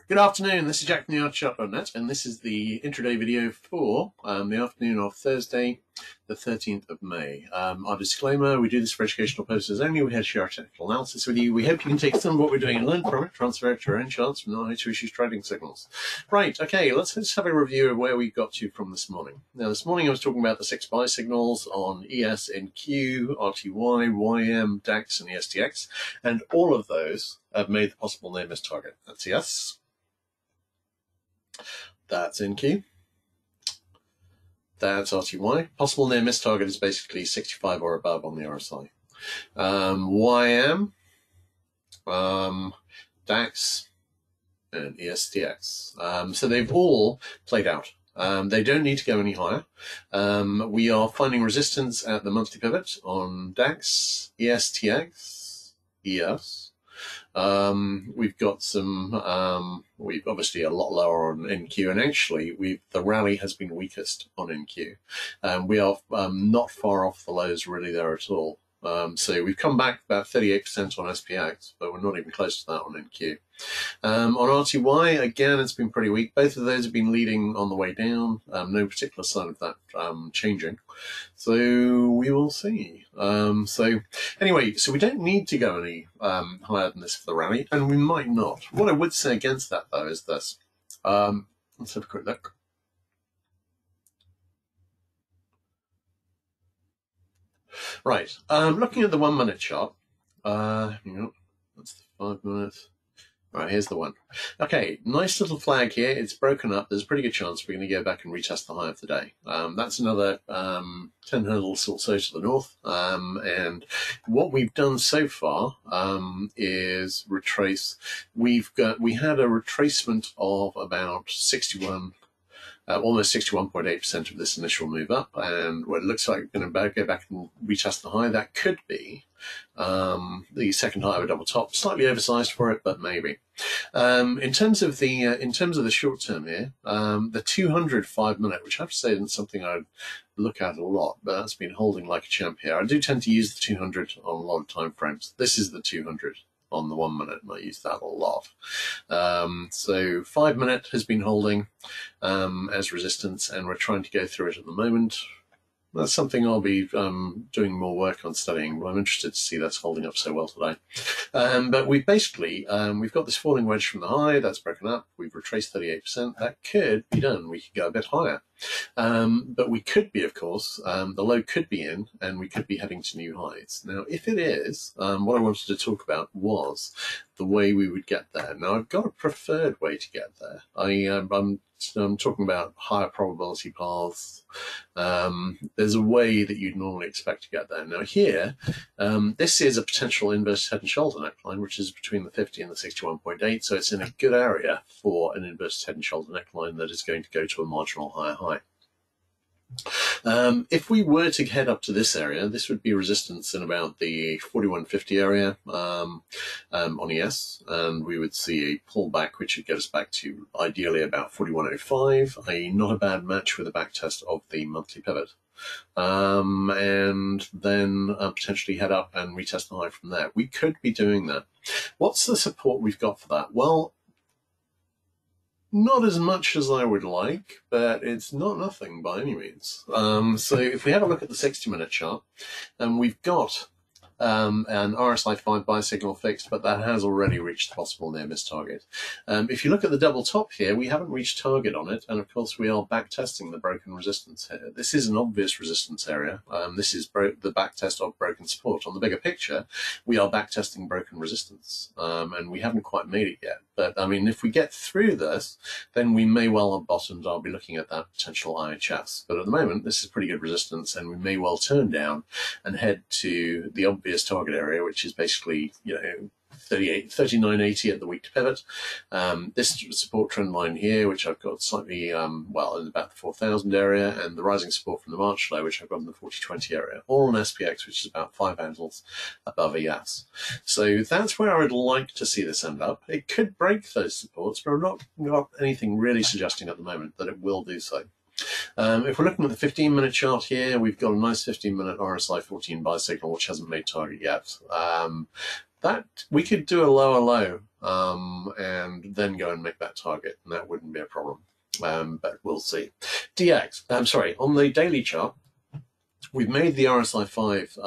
Good afternoon, this is Jack from theartchart.net, and this is the intraday video for the afternoon of Thursday, the 13th of May. Our disclaimer, we do this for educational purposes only. We share our technical analysis with you. We hope you can take some of what we're doing and learn from it, transfer it to your own charts from the to issues trading signals. Right, okay, let's just have a review of where we got to from this morning. Now, this morning I was talking about the 6 buy signals on ES, NQ, RTY, YM, DAX, and ESTX, and all of those have made the possible near miss target. That's ES. That's NQ. That's RTY. Possible near miss target is basically 65 or above on the RSI. YM, DAX, and ESTX. So they've all played out. They don't need to go any higher. We are finding resistance at the monthly pivot on DAX, ESTX, ES. We've got some, we've obviously a lot lower on NQ, and actually the rally has been weakest on NQ. We are not far off the lows really there at all. So we've come back about 38% on SPX, but we're not even close to that on NQ. On RTY, again, it's been pretty weak. Both of those have been leading on the way down. No particular sign of that changing. So we will see. So anyway, so we don't need to go any higher than this for the rally, and we might not. What I would say against that, though, is this. Let's have a quick look. Right, looking at the 1 minute chart, that's the 5 minutes. Right, here's the one. Okay, nice little flag here. It's broken up. There's a pretty good chance we're going to go back and retest the high of the day. That's another 10 hurdles or so to the north. And what we've done so far is retrace. We had a retracement of about 61. Almost 61.8% of this initial move up, and what it looks like we're going to go back and retest the high. That could be the second high of a double top, slightly oversized for it, but maybe. In terms of the short term here, the 200 5 minute, which I have to say isn't something I look at a lot, but that's been holding like a champ here. I do tend to use the 200 on a lot of time frames. This is the 200 on the 1 minute, and I use that a lot. So 5 minute has been holding as resistance, and we're trying to go through it at the moment. That's something I'll be doing more work on studying, but I'm interested to see that's holding up so well today. But we've basically, we've got this falling wedge from the high, that's broken up, we've retraced 38%, that could be done, we could go a bit higher. But we could be, of course, the low could be in, and we could be heading to new highs. Now, if it is, what I wanted to talk about was the way we would get there. Now, I've got a preferred way to get there. I'm talking about higher probability paths. There's a way that you'd normally expect to get there. Now here, this is a potential inverted head and shoulder neckline, which is between the 50 and the 61.8. So it's in a good area for an inverted head and shoulder neckline that is going to go to a marginal higher high. If we were to head up to this area, this would be resistance in about the 4150 area on ES, and we would see a pullback which would get us back to ideally about 4105, not a bad match with a back test of the monthly pivot. And then potentially head up and retest the high from there. We could be doing that. What's the support we've got for that? Well, not as much as I would like, but it's not nothing by any means. So if we have a look at the 60-minute chart, and we've got an RSI 5 buy signal fixed, but that has already reached the possible near miss target. If you look at the double top here, we haven't reached target on it, and of course we are back testing the broken resistance here. This is an obvious resistance area. This is the back test of broken support. On the bigger picture, we are back testing broken resistance, and we haven't quite made it yet. But I mean, if we get through this, then we may well have bottomed. I'll be looking at that potential IHS. But at the moment, this is pretty good resistance, and we may well turn down and head to the obvious target area, which is basically, 39.80 at the week to pivot. This support trend line here, which I've got slightly, well, in about the 4,000 area, and the rising support from the March low, which I've got in the 4020 area, all on SPX, which is about 5 handles above ES. So that's where I would like to see this end up. It could break those supports, but I've not got anything really suggesting at the moment that it will do so. If we're looking at the 15-minute chart here, we've got a nice 15-minute RSI 14 buy signal, which hasn't made target yet. That we could do a lower low and then go and make that target, and that wouldn't be a problem. But we'll see. DX, I'm sorry, on the daily chart, we've made the RSI 5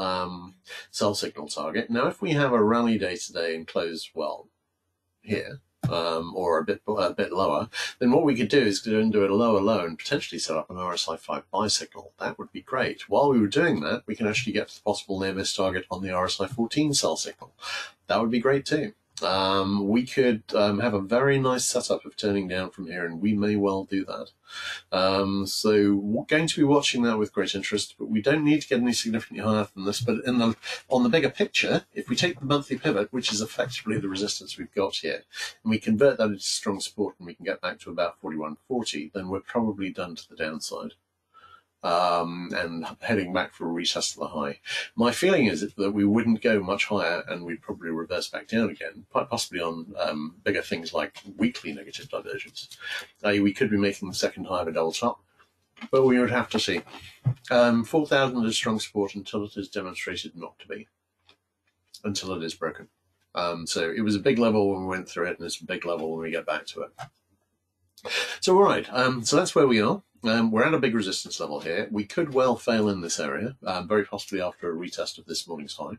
sell signal target. Now, if we have a rally day today and close well here, or a bit lower, then what we could do is go and do a lower low and potentially set up an RSI 5 buy signal. That would be great. While we were doing that, we can actually get to the possible near miss target on the RSI 14 sell signal. That would be great too. We could have a very nice setup of turning down from here, and we may well do that. So we're going to be watching that with great interest, but we don't need to get any significantly higher than this. But on the bigger picture, if we take the monthly pivot, which is effectively the resistance we've got here, and we convert that into strong support, and we can get back to about 41.40, then we're probably done to the downside. And heading back for a retest of the high. My feeling is that we wouldn't go much higher, and we'd probably reverse back down again, quite possibly on bigger things like weekly negative divergence. We could be making the second high of a double top, but we would have to see. 4,000 is strong support until it is demonstrated not to be, until it is broken. So it was a big level when we went through it, and it's a big level when we get back to it. So all right, so that's where we are. We're at a big resistance level here. We could well fail in this area, very possibly after a retest of this morning's high.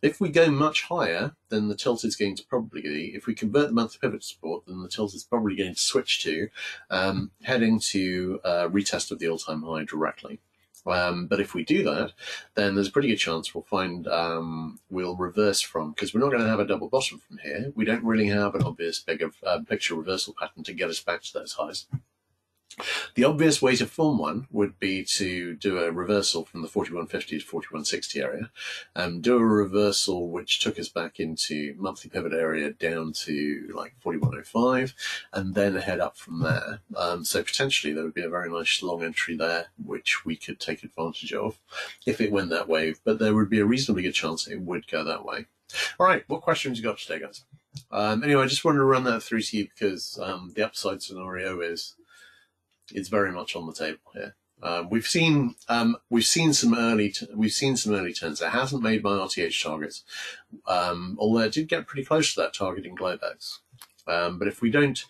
If we go much higher, then the tilt is going to probably be, if we convert the monthly pivot to support, then the tilt is probably going to switch to heading to a retest of the all-time high directly. But if we do that, then there's a pretty good chance we'll find we'll reverse from, because we're not going to have a double bottom from here. We don't really have an obvious bigger picture reversal pattern to get us back to those highs. The obvious way to form one would be to do a reversal from the 4150 to 4160 area, do a reversal which took us back into monthly pivot area down to like 4105, and then head up from there. So potentially there would be a very nice long entry there, which we could take advantage of if it went that way, but there would be a reasonably good chance it would go that way. All right, what questions you got today, guys? Anyway, I just wanted to run that through to you because the upside scenario is very much on the table here. We've seen some early turns. It hasn't made my RTH targets, although it did get pretty close to that target in Globex. But if we don't,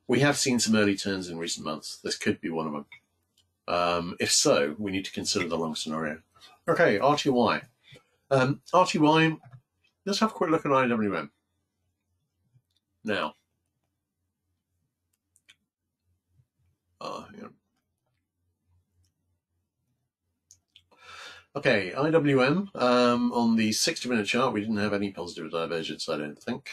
we have seen some early turns in recent months. This could be one of them. If so, we need to consider the long scenario. Okay, RTY. RTY. Let's have a quick look at IWM now. Okay, IWM, on the 60-minute chart, we didn't have any positive divergence, I don't think.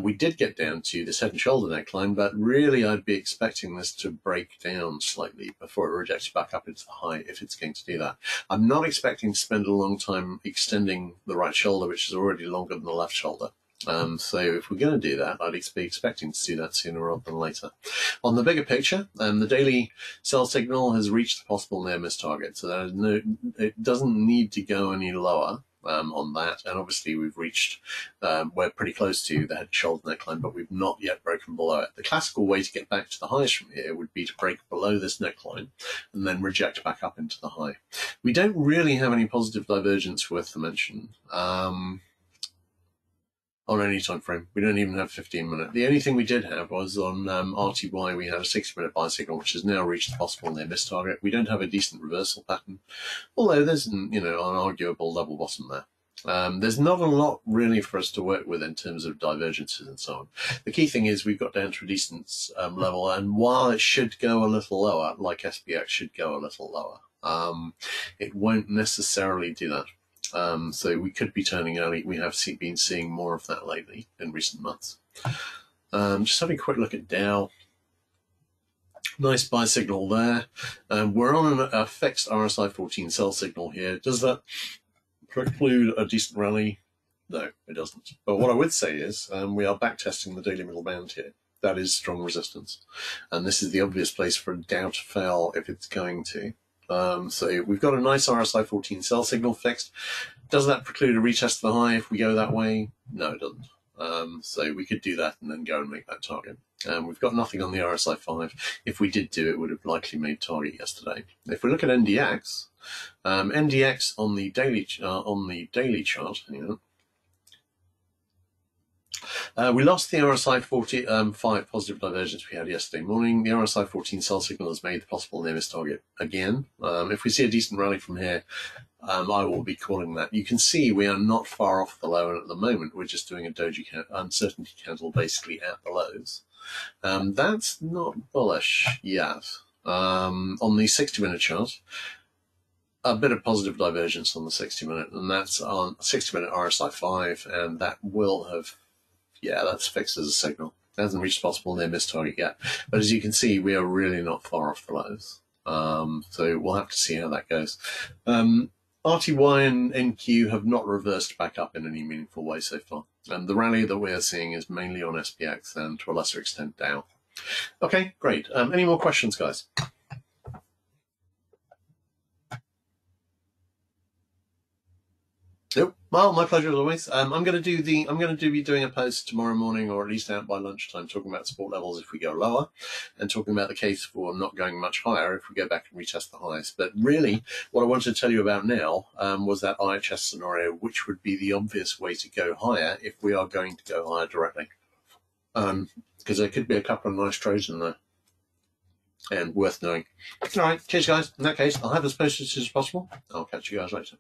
We did get down to this head and shoulder neckline, but really I'd be expecting this to break down slightly before it rejects back up into the high, if it's going to do that. I'm not expecting to spend a long time extending the right shoulder, which is already longer than the left shoulder. So if we're going to do that, I'd be expecting to see that sooner rather than later. On the bigger picture, the daily sell signal has reached the possible near miss target, so it doesn't need to go any lower on that. And obviously we've reached, we're pretty close to the head and shoulder neckline, but we've not yet broken below it. The classical way to get back to the highs from here would be to break below this neckline and then reject back up into the high. We don't really have any positive divergence worth the mention. On any time frame. We don't even have 15-minute. The only thing we did have was on RTY, we had a 60-minute buy signal, which has now reached the possible near miss target. We don't have a decent reversal pattern, although there's an arguable double bottom there. There's not a lot really for us to work with in terms of divergences and so on. The key thing is we've got down to a decent level, and while it should go a little lower, like SPX should go a little lower, it won't necessarily do that. So we could be turning early. We have been seeing more of that lately in recent months. Just having a quick look at Dow. Nice buy signal there. We're on a fixed RSI 14 sell signal here. Does that preclude a decent rally? No, it doesn't. But what I would say is we are back testing the daily middle band here. That is strong resistance. And this is the obvious place for Dow to fail if it's going to. So we've got a nice RSI 14 sell signal fixed. Does that preclude a retest of the high if we go that way? No, it doesn't. So we could do that and then go and make that target. We've got nothing on the RSI 5. If we did do it, would have likely made target yesterday. If we look at NDX, NDX on the daily chart, hang on. We lost the RSI 5 positive divergence we had yesterday morning. The RSI 14 sell signal has made the possible near miss target again. If we see a decent rally from here, I will be calling that. You can see we are not far off the low, and at the moment we're just doing a doji uncertainty candle basically at the lows. That's not bullish yet. On the 60-minute chart, a bit of positive divergence on the 60-minute, and that's on 60-minute RSI 5, and that will have, yeah, that's fixed as a signal. It hasn't reached possible near miss target yet, but as you can see, we are really not far off the lows. So we'll have to see how that goes. RTY and NQ have not reversed back up in any meaningful way so far. And the rally that we're seeing is mainly on SPX and to a lesser extent Dow. Okay, great. Any more questions, guys? Nope. Well, my pleasure as always. I'm going to be doing a post tomorrow morning, or at least out by lunchtime, talking about support levels if we go lower, and talking about the case for not going much higher if we go back and retest the highs. But really, what I wanted to tell you about now was that IHS scenario, which would be the obvious way to go higher if we are going to go higher directly, because there could be a couple of nice trades in there, and worth knowing. All right, cheers, guys. In that case, I'll have this posted as soon as possible. I'll catch you guys later.